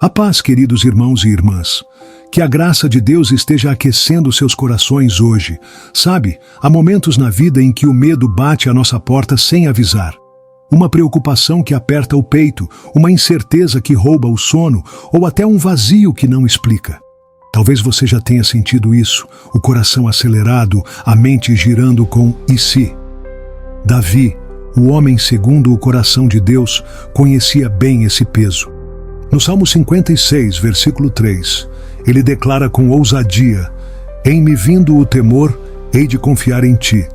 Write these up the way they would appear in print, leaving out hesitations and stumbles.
A paz, queridos irmãos e irmãs. Que a graça de Deus esteja aquecendo seus corações hoje. Sabe, há momentos na vida em que o medo bate à nossa porta sem avisar. Uma preocupação que aperta o peito, uma incerteza que rouba o sono, ou até um vazio que não explica. Talvez você já tenha sentido isso, o coração acelerado, a mente girando com "e se?". Davi, o homem segundo o coração de Deus, conhecia bem esse peso. No Salmo 56, versículo 3, ele declara com ousadia: "Em me vindo o temor, hei de confiar em ti."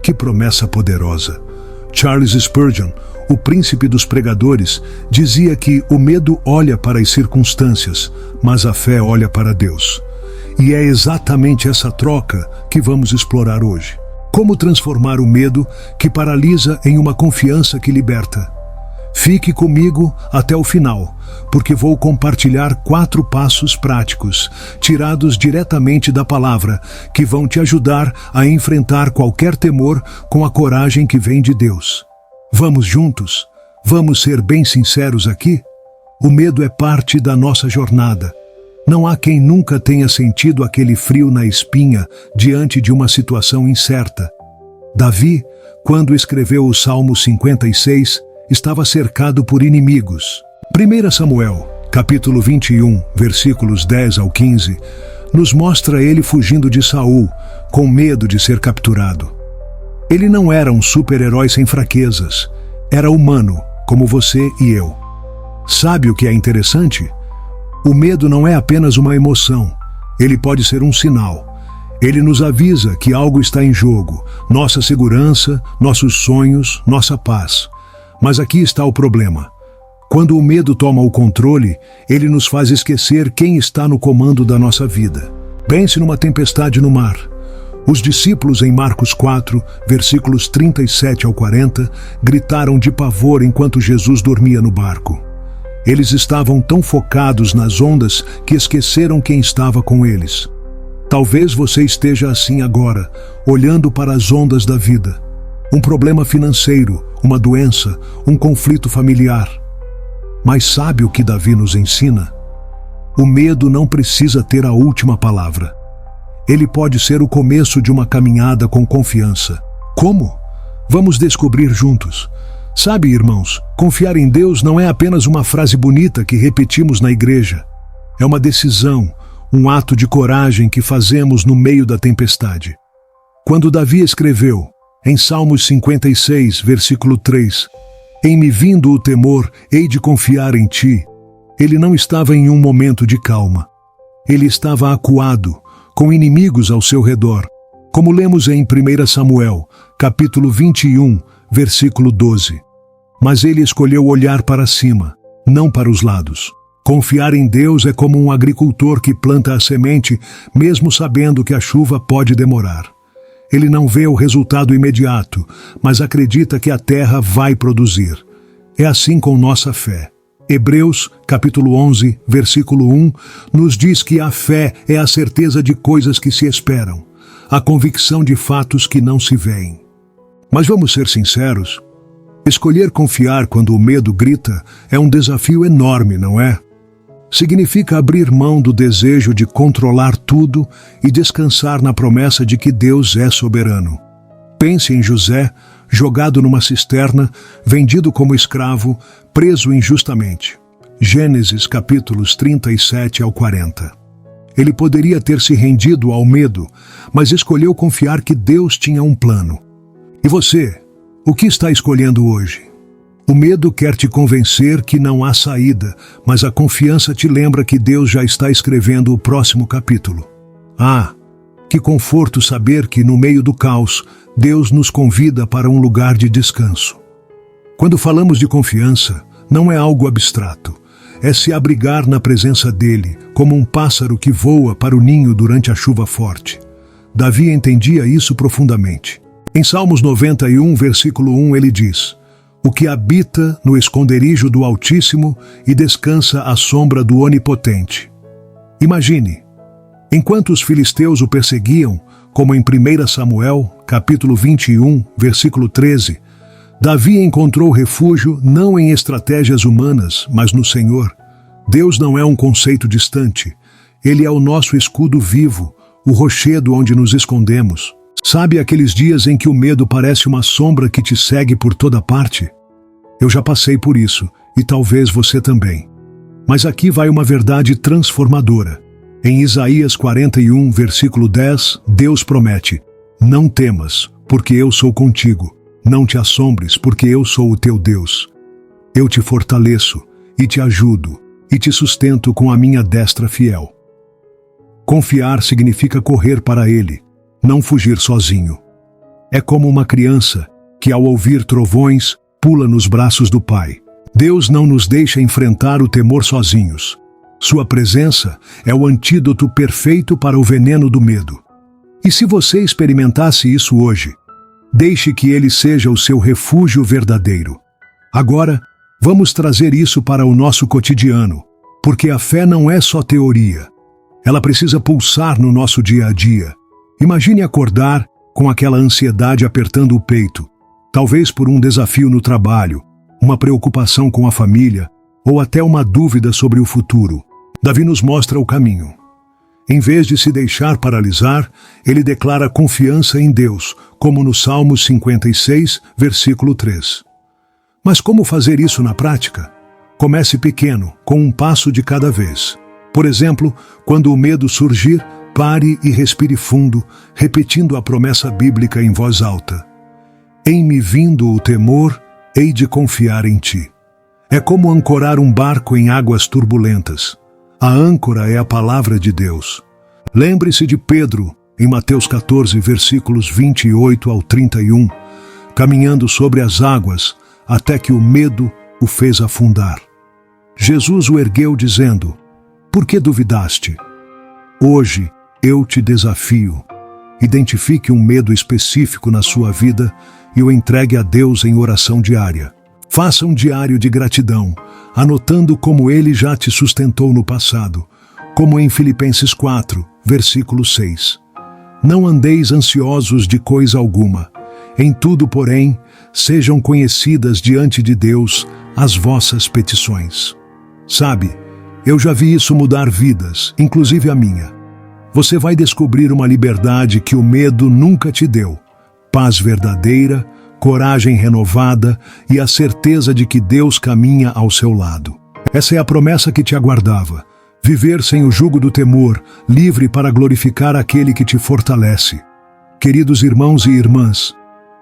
Que promessa poderosa! Charles Spurgeon, o príncipe dos pregadores, dizia que o medo olha para as circunstâncias, mas a fé olha para Deus. E é exatamente essa troca que vamos explorar hoje. Como transformar o medo que paralisa em uma confiança que liberta? Fique comigo até o final, porque vou compartilhar 4 passos práticos, tirados diretamente da palavra, que vão te ajudar a enfrentar qualquer temor com a coragem que vem de Deus. Vamos juntos? Vamos ser bem sinceros aqui? O medo é parte da nossa jornada. Não há quem nunca tenha sentido aquele frio na espinha diante de uma situação incerta. Davi, quando escreveu o Salmo 56, estava cercado por inimigos. 1 Samuel, capítulo 21, versículos 10 ao 15, nos mostra ele fugindo de Saul, com medo de ser capturado. Ele não era um super-herói sem fraquezas. Era humano, como você e eu. Sabe o que é interessante? O medo não é apenas uma emoção. Ele pode ser um sinal. Ele nos avisa que algo está em jogo, nossa segurança, nossos sonhos, nossa paz. Mas aqui está o problema. Quando o medo toma o controle, ele nos faz esquecer quem está no comando da nossa vida. Pense numa tempestade no mar. Os discípulos em Marcos 4, versículos 37 ao 40, gritaram de pavor enquanto Jesus dormia no barco. Eles estavam tão focados nas ondas que esqueceram quem estava com eles. Talvez você esteja assim agora, olhando para as ondas da vida. Um problema financeiro, uma doença, um conflito familiar. Mas sabe o que Davi nos ensina? O medo não precisa ter a última palavra. Ele pode ser o começo de uma caminhada com confiança. Como? Vamos descobrir juntos. Sabe, irmãos, confiar em Deus não é apenas uma frase bonita que repetimos na igreja. É uma decisão, um ato de coragem que fazemos no meio da tempestade. Quando Davi escreveu, em Salmos 56, versículo 3, "Em me vindo o temor, hei de confiar em ti", ele não estava em um momento de calma. Ele estava acuado, com inimigos ao seu redor, como lemos em 1 Samuel, capítulo 21, versículo 12. Mas ele escolheu olhar para cima, não para os lados. Confiar em Deus é como um agricultor que planta a semente, mesmo sabendo que a chuva pode demorar. Ele não vê o resultado imediato, mas acredita que a terra vai produzir. É assim com nossa fé. Hebreus, capítulo 11, versículo 1, nos diz que a fé é a certeza de coisas que se esperam, a convicção de fatos que não se veem. Mas vamos ser sinceros, escolher confiar quando o medo grita é um desafio enorme, não é? Significa abrir mão do desejo de controlar tudo e descansar na promessa de que Deus é soberano. Pense em José, jogado numa cisterna, vendido como escravo, preso injustamente. Gênesis capítulos 37 ao 40. Ele poderia ter se rendido ao medo, mas escolheu confiar que Deus tinha um plano. E você, o que está escolhendo hoje? O medo quer te convencer que não há saída, mas a confiança te lembra que Deus já está escrevendo o próximo capítulo. Ah, que conforto saber que, no meio do caos, Deus nos convida para um lugar de descanso. Quando falamos de confiança, não é algo abstrato. É se abrigar na presença dele, como um pássaro que voa para o ninho durante a chuva forte. Davi entendia isso profundamente. Em Salmos 91, versículo 1, ele diz: "O que habita no esconderijo do Altíssimo e descansa à sombra do Onipotente." Imagine, enquanto os filisteus o perseguiam, como em 1 Samuel, capítulo 21, versículo 13, Davi encontrou refúgio não em estratégias humanas, mas no Senhor. Deus não é um conceito distante. Ele é o nosso escudo vivo, o rochedo onde nos escondemos. Sabe aqueles dias em que o medo parece uma sombra que te segue por toda parte? Eu já passei por isso, e talvez você também. Mas aqui vai uma verdade transformadora. Em Isaías 41, versículo 10, Deus promete: não temas, porque eu sou contigo. Não te assombres, porque eu sou o teu Deus. Eu te fortaleço, e te ajudo, e te sustento com a minha destra fiel. Confiar significa correr para Ele, não fugir sozinho. É como uma criança que, ao ouvir trovões, pula nos braços do Pai. Deus não nos deixa enfrentar o temor sozinhos. Sua presença é o antídoto perfeito para o veneno do medo. E se você experimentasse isso hoje, deixe que Ele seja o seu refúgio verdadeiro. Agora, vamos trazer isso para o nosso cotidiano, porque a fé não é só teoria. Ela precisa pulsar no nosso dia a dia. Imagine acordar com aquela ansiedade apertando o peito, talvez por um desafio no trabalho, uma preocupação com a família ou até uma dúvida sobre o futuro. Davi nos mostra o caminho. Em vez de se deixar paralisar, ele declara confiança em Deus, como no Salmo 56, versículo 3. Mas como fazer isso na prática? Comece pequeno, com um passo de cada vez. Por exemplo, quando o medo surgir, pare e respire fundo, repetindo a promessa bíblica em voz alta. Em me vindo o temor, hei de confiar em ti. É como ancorar um barco em águas turbulentas. A âncora é a palavra de Deus. Lembre-se de Pedro, em Mateus 14, versículos 28 ao 31, caminhando sobre as águas, até que o medo o fez afundar. Jesus o ergueu dizendo: por que duvidaste? Hoje eu te desafio. Identifique um medo específico na sua vida e o entregue a Deus em oração diária. Faça um diário de gratidão, anotando como Ele já te sustentou no passado, como em Filipenses 4, versículo 6. Não andeis ansiosos de coisa alguma. Em tudo, porém, sejam conhecidas diante de Deus as vossas petições. Sabe, eu já vi isso mudar vidas, inclusive a minha. Você vai descobrir uma liberdade que o medo nunca te deu. Paz verdadeira, coragem renovada e a certeza de que Deus caminha ao seu lado. Essa é a promessa que te aguardava. Viver sem o jugo do temor, livre para glorificar aquele que te fortalece. Queridos irmãos e irmãs,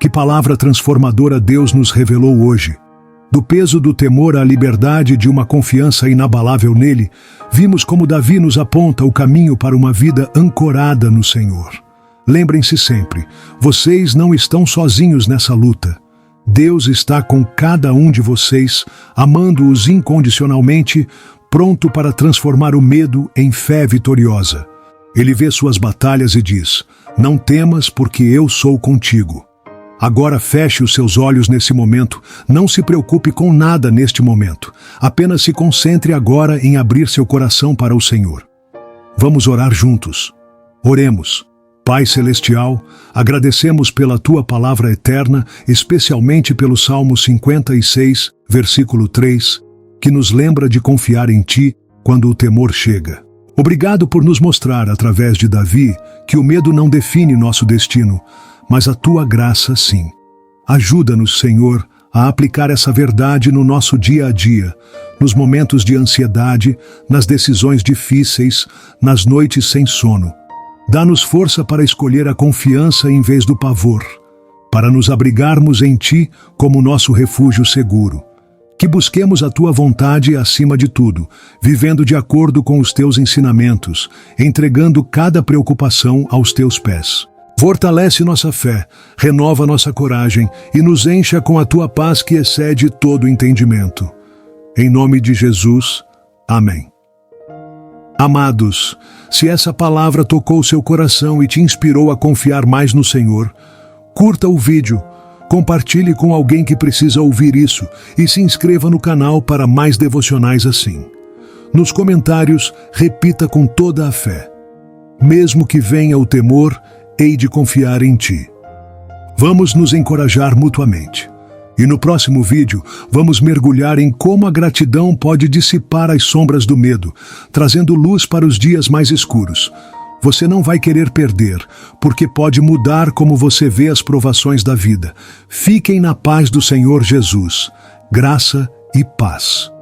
que palavra transformadora Deus nos revelou hoje. Do peso do temor à liberdade de uma confiança inabalável nele, vimos como Davi nos aponta o caminho para uma vida ancorada no Senhor. Lembrem-se sempre, vocês não estão sozinhos nessa luta. Deus está com cada um de vocês, amando-os incondicionalmente, pronto para transformar o medo em fé vitoriosa. Ele vê suas batalhas e diz: não temas, porque eu sou contigo. Agora feche os seus olhos nesse momento, não se preocupe com nada neste momento. Apenas se concentre agora em abrir seu coração para o Senhor. Vamos orar juntos. Oremos. Pai Celestial, agradecemos pela Tua palavra eterna, especialmente pelo Salmo 56, versículo 3, que nos lembra de confiar em Ti quando o temor chega. Obrigado por nos mostrar, através de Davi, que o medo não define nosso destino, mas a Tua graça sim. Ajuda-nos, Senhor, a aplicar essa verdade no nosso dia a dia, nos momentos de ansiedade, nas decisões difíceis, nas noites sem sono. Dá-nos força para escolher a confiança em vez do pavor, para nos abrigarmos em Ti como nosso refúgio seguro. Que busquemos a Tua vontade acima de tudo, vivendo de acordo com os Teus ensinamentos, entregando cada preocupação aos Teus pés. Fortalece nossa fé, renova nossa coragem e nos encha com a Tua paz que excede todo entendimento. Em nome de Jesus, amém. Amados, se essa palavra tocou seu coração e te inspirou a confiar mais no Senhor, curta o vídeo, compartilhe com alguém que precisa ouvir isso e se inscreva no canal para mais devocionais assim. Nos comentários, repita com toda a fé: mesmo que venha o temor, hei de confiar em Ti. Vamos nos encorajar mutuamente. E no próximo vídeo, vamos mergulhar em como a gratidão pode dissipar as sombras do medo, trazendo luz para os dias mais escuros. Você não vai querer perder, porque pode mudar como você vê as provações da vida. Fiquem na paz do Senhor Jesus. Graça e paz.